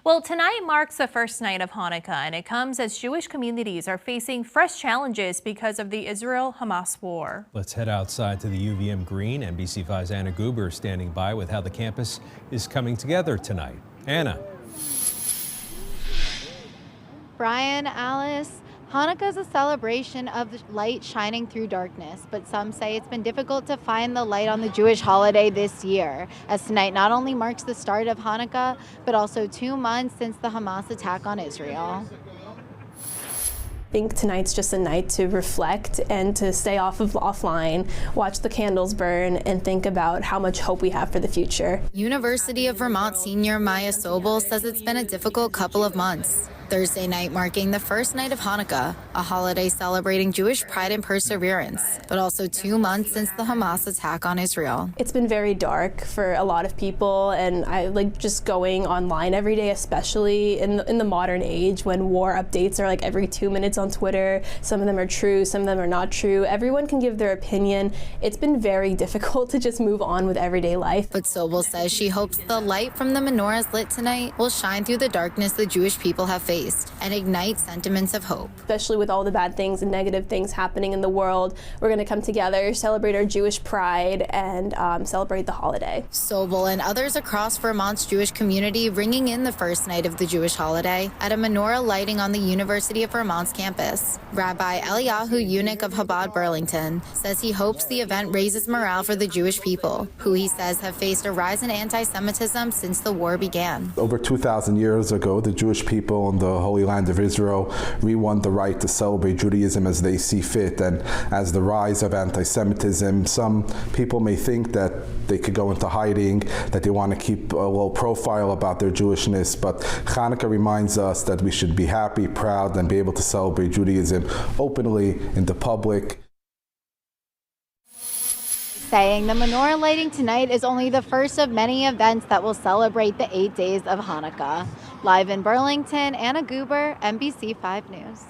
Well, tonight marks the first night of Hanukkah, and it comes as Jewish communities are facing fresh challenges because of the Israel-Hamas war. Let's head outside to the UVM Green. NBC5's Anna Guber is standing by with how the campus is coming together tonight. Anna. Brian, Alice, Hanukkah is a celebration of light shining through darkness, but some say it's been difficult to find the light on the Jewish holiday this year, as tonight not only marks the start of Hanukkah, but also 2 months since the Hamas attack on Israel. I think tonight's just a night to reflect and to stay offline, watch the candles burn, and think about how much hope we have for the future. University of Vermont senior Maya Sobel says it's been a difficult couple of months. Thursday night marking the first night of Hanukkah, a holiday celebrating Jewish pride and perseverance, but also 2 months since the Hamas attack on Israel. It's been very dark for a lot of people, and I like just going online every day, especially in the modern age when war updates are like every 2 minutes on Twitter. Some of them are true, some of them are not true. Everyone can give their opinion. It's been very difficult to just move on with everyday life. But Sobel says she hopes the light from the menorahs lit tonight will shine through the darkness the Jewish people have faced and ignite sentiments of hope. Especially with all the bad things and negative things happening in the world, we're going to come together, celebrate our Jewish pride, and celebrate the holiday. Sobel and others across Vermont's Jewish community ringing in the first night of the Jewish holiday at a menorah lighting on the University of Vermont's campus. Rabbi Eliyahu Eunuch of Chabad Burlington says he hopes the event raises morale for the Jewish people, who he says have faced a rise in anti-Semitism since the war began. Over 2,000 years ago, the Jewish people in the Holy Land of Israel re-won the right to celebrate Judaism as they see fit. And as the rise of anti-Semitism, some people may think that they could go into hiding, that they want to keep a low profile about their Jewishness. But Hanukkah reminds us that we should be happy, proud, and be able to celebrate Judaism openly in the public. Saying the menorah lighting tonight is only the first of many events that will celebrate the 8 days of Hanukkah. Live in Burlington, Anna Guber, NBC5 News.